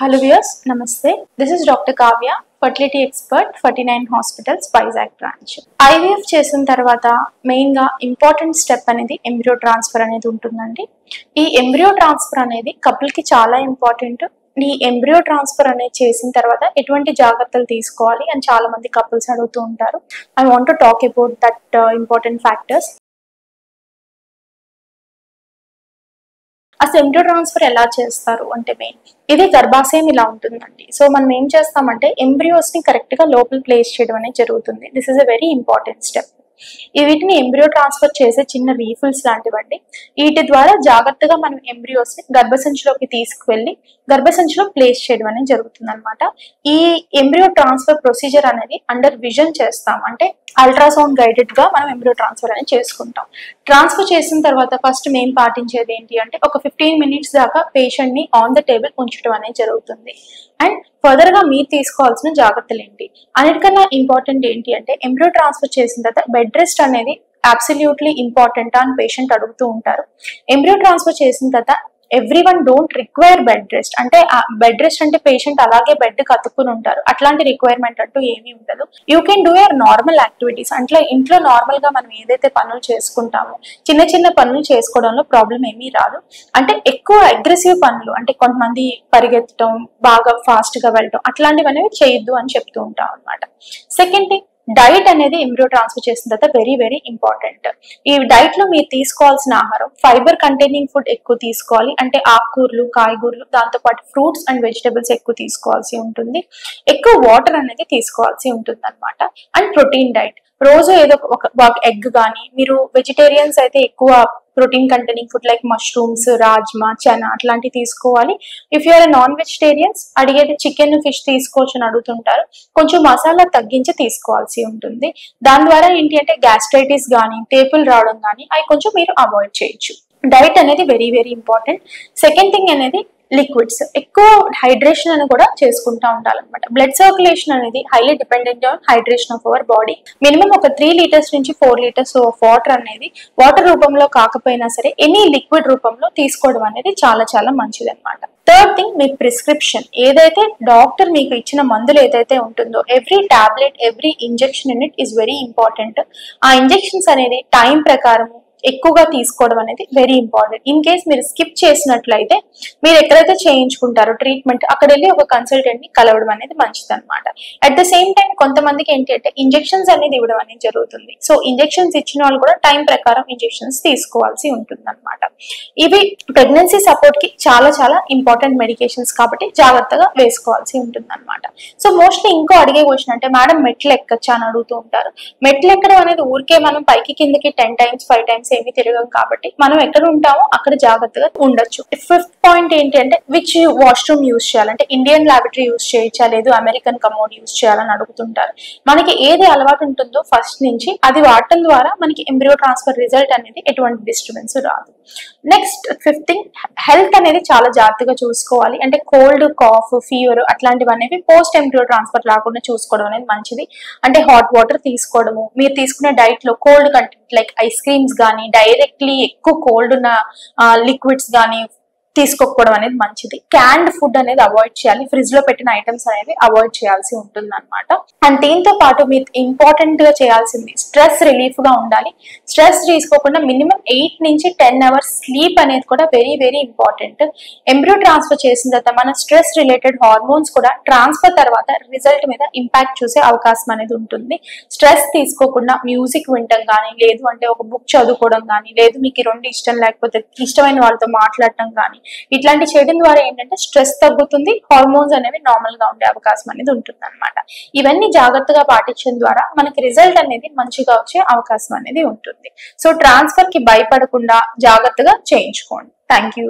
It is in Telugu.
Hello viewers, Namaste. This is Dr. Kavya, fertility expert, 49 Hospitals, Vizag branch. IVF చేసిన తర్వాత మెయిన్ గా ఇంపార్టెంట్ స్టెప్ అనేది ఎంబ్రియో ట్రాన్స్ఫర్ అనేది ఉంటుందండి. ఈ ఎంబ్రియో ట్రాన్స్ఫర్ అనేది కపుల్ కి చాలా ఇంపార్టెంట్. ఈ ఎంబ్రియో ట్రాన్స్ఫర్ అనేది చేసిన తర్వాత ఎటువంటి జాగ్రత్తలు తీసుకోవాలి అని చాలా మంది కపుల్స్ అడుగుతూ ఉంటారు. I want to talk about that important factors. అసలు ఎంబ్రియో ట్రాన్స్ఫర్ ఎలా చేస్తారు అంటే మెయిన్ ఇది గర్భాశయం ఇలా ఉంటుందండి. సో మనం ఏం చేస్తామంటే ఎంబ్రియోస్ ని కరెక్ట్ గా లోపల ప్లేస్ చేయడం అనేది జరుగుతుంది. This is a very important step. వీటిని ఎంబ్రియో ట్రాన్స్ఫర్ చేసే చిన్న రీఫిల్స్ లాంటివండి. వీటి ద్వారా జాగ్రత్తగా మనం ఎంబ్రియోస్ ని గర్భసంచిలోకి తీసుకువెళ్ళి గర్భసంచిలో ప్లేస్ చేయడం అనేది జరుగుతుంది అనమాట. ఈ ఎంబ్రియో ట్రాన్స్ఫర్ ప్రొసీజర్ అనేది అండర్ విజన్ చేస్తాం, అంటే అల్ట్రాసౌండ్ గైడెడ్ గా మనం ఎంబ్రియో ట్రాన్స్ఫర్ అనేది చేసుకుంటాం. ట్రాన్స్ఫర్ చేసిన తర్వాత ఫస్ట్ మేము పాటించేది ఏంటి అంటే ఒక 15 minutes దాకా పేషెంట్ ని ఆన్ ద టేబుల్ ఉంచడం అనేది జరుగుతుంది. అండ్ ఫర్దర్ గా మీరు తీసుకోవాల్సిన జాగ్రత్తలు ఏంటి, అన్నిటికన్నా ఇంపార్టెంట్ ఏంటి అంటే ఎంబ్రియో ట్రాన్స్ఫర్ చేసిన తర్వాత బెడ్ రెస్ట్ అనేది అబ్సల్యూట్లీ ఇంపార్టెంట్ అని పేషెంట్ అడుగుతూ ఉంటారు. ఎంబ్రియో ట్రాన్స్ఫర్ చేసిన తర్వాత everyone don't require bed rest. అంటే బెడ్ రెస్ట్ అంటే పేషెంట్ అలాగే బెడ్ కతుక్కుని ఉంటారు, అట్లాంటి రిక్వైర్మెంట్ అంటూ ఏమీ ఉండదు. You can do your normal activities. అంటే ఇంట్లో నార్మల్ గా మనం ఏదైతే పనులు చేసుకుంటామో చిన్న చిన్న పనులు చేసుకోవడంలో ప్రాబ్లం ఏమీ రాదు. అంటే ఎక్కువ అగ్రెసివ్ పనులు అంటే కొంతమంది పరిగెత్తడం, బాగా ఫాస్ట్ గా వెళ్ళడం అట్లాంటివి అనేవి చేయొద్దు అని చెప్తూ ఉంటాం అనమాట. సెకండ్ థింగ్, డైట్ అనేది ఎంబ్రియో ట్రాన్స్ఫర్ చేసిన తర్వాత వెరీ వెరీ ఇంపార్టెంట్. ఈ డైట్ లో మీరు తీసుకోవాల్సిన ఆహారం ఫైబర్ కంటైనింగ్ ఫుడ్ ఎక్కువ తీసుకోవాలి. అంటే ఆకుకూరలు, కాయగూరలు, దాంతో పాటు ఫ్రూట్స్ అండ్ వెజిటబుల్స్ ఎక్కువ తీసుకోవాల్సి ఉంటుంది. ఎక్కువ వాటర్ అనేది తీసుకోవాల్సి ఉంటుంది అనమాట. అండ్ ప్రోటీన్ డైట్ రోజు ఏదో ఒక ఎగ్ కానీ, మీరు వెజిటేరియన్స్ అయితే ఎక్కువ protein containing food like mushrooms, rajma, chana అట్లాంటివి తీసుకోవాలి. ఇఫ్ యూఆర్ నాన్ వెజిటేరియన్స్ అడిగేది చికెన్, ఫిష్ తీసుకోవచ్చు అని అడుగుతుంటారు. కొంచెం మసాలా తగ్గించి తీసుకోవాల్సి ఉంటుంది. దాని ద్వారా ఏంటి అంటే గ్యాస్ట్రైటిస్ కానీ, టేపులు రావడం కానీ అవి కొంచెం మీరు అవాయిడ్ చేయొచ్చు. డైట్ అనేది very very important. Second thing అనేది లిక్విడ్స్, ఎక్కువ హైడ్రేషన్ అని కూడా చేసుకుంటా ఉండాలన్నమాట. బ్లడ్ సర్క్యులేషన్ అనేది highly dependent on hydration of our body. Minimum ఒక 3 liters నుంచి 4 liters ఆఫ్ వాటర్ అనేది వాటర్ రూపంలో కాకపోయినా సరే ఎనీ లిక్విడ్ రూపంలో తీసుకోవడం అనేది చాలా చాలా మంచిది అనమాట. థర్డ్ థింగ్, మీ ప్రిస్క్రిప్షన్ ఏదైతే డాక్టర్ మీకు ఇచ్చిన మందులు ఏదైతే ఉంటుందో every tablet, every injection in it is very important. ఆ ఇంజెక్షన్స్ అనేది టైం ప్రకారం ఎక్కువగా తీసుకోవడం అనేది వెరీ ఇంపార్టెంట్. ఇన్ కేస్ మీరు స్కిప్ చేసినట్లయితే మీరు ఎక్కడైతే చేయించుకుంటారో ట్రీట్మెంట్ అక్కడ వెళ్ళి ఒక కన్సల్టెంట్ ని కలవడం అనేది మంచిది అనమాట. అట్ ద సేమ్ టైం కొంతమందికి ఏంటి అంటే ఇంజెక్షన్స్ అనేది ఇవ్వడం అనేది జరుగుతుంది. సో ఇంజెక్షన్స్ ఇచ్చిన వాళ్ళు కూడా టైం ప్రకారం ఇంజెక్షన్స్ తీసుకోవాల్సి ఉంటుంది అనమాట. ఇవి ప్రెగ్నెన్సీ సపోర్ట్ కి చాలా చాలా ఇంపార్టెంట్ మెడికేషన్స్ కాబట్టి జాగ్రత్తగా వేసుకోవాల్సి ఉంటుంది అనమాట. సో మోస్ట్లీ ఇంకో అడిగే క్వశ్చన్ అంటే మేడం మెట్లు ఎక్కచ్చా అని అడుగుతూ ఉంటారు. మెట్లు ఎక్కడం అనేది ఊరికే మనం పైకి కిందకి 10 times 5 times ఏమి తిరగం కాబట్టి మనం ఎక్కడ ఉంటామో అక్కడ జాగ్రత్తగా ఉండొచ్చు. ఫిఫ్త్ పాయింట్ ఏంటి అంటే విచ్ వాష్రూమ్ యూజ్ చేయాలంటే ఇండియన్ లాబరేటరీ యూజ్ చేయొచ్చా, లేదు అమెరికన్ కమోడ్ యూజ్ చేయాలని అడుగుతుంటారు. మనకి ఏది అలవాటు ఉంటుందో ఫస్ట్ నుంచి అది వాడటం ద్వారా మనకి ఎంబ్రియో ట్రాన్స్ఫర్ రిజల్ట్ అనేది ఎటువంటి డిస్టర్బెన్స్ రాదు. నెక్స్ట్ ఫిఫ్త్ థింగ్, హెల్త్ అనేది చాలా జాగ్రత్తగా చూసుకోవాలి. అంటే కోల్డ్, కాఫ్, ఫీవర్ అట్లాంటివి అనేవి పోస్ట్ ఎంబ్రియో ట్రాన్స్ఫర్ రాకుండా చూసుకోవడం అనేది మంచిది. అంటే హాట్ వాటర్ తీసుకోవడము, మీరు తీసుకునే డైట్ లో cold content like ice creams కానీ, డైరెక్ట్లీ ఎక్కువ కోల్డ్ ఉన్న లిక్విడ్స్ కానీ తీసుకోకపోవడం అనేది మంచిది. క్యాన్డ్ ఫుడ్ అనేది అవాయిడ్ చేయాలి. ఫ్రిడ్జ్ లో పెట్టిన ఐటమ్స్ అనేవి అవాయిడ్ చేయాల్సి ఉంటుంది అనమాట. అండ్ దీంతో పాటు మీరు ఇంపార్టెంట్ గా చేయాల్సింది స్ట్రెస్ రిలీఫ్ గా ఉండాలి. స్ట్రెస్ తీసుకోకుండా మినిమం 8 నుంచి 10 hours స్లీప్ అనేది కూడా very very important. Embryo transfer చేసిన తర్వాత మన స్ట్రెస్ రిలేటెడ్ హార్మోన్స్ కూడా ట్రాన్స్ఫర్ తర్వాత రిజల్ట్ మీద ఇంపాక్ట్ చూసే అవకాశం అనేది ఉంటుంది. స్ట్రెస్ తీసుకోకుండా మ్యూజిక్ వినటం కానీ, లేదు అంటే ఒక బుక్ చదువుకోవడం కానీ, లేదు మీకు 2 ఇష్టం లేకపోతే ఇష్టమైన వాళ్ళతో మాట్లాడటం కానీ ఇట్లాంటి చేయడం ద్వారా ఏంటంటే స్ట్రెస్ తగ్గుతుంది, హార్మోన్స్ అనేవి నార్మల్ గా ఉండే అవకాశం అనేది ఉంటుంది అనమాట. ఇవన్నీ జాగ్రత్తగా పాటించడం ద్వారా మనకి రిజల్ట్ అనేది మంచిగా వచ్చే అవకాశం అనేది ఉంటుంది. సో ట్రాన్స్ఫర్ కి భయపడకుండా జాగ్రత్తగా చేయించుకోండి. Thank you.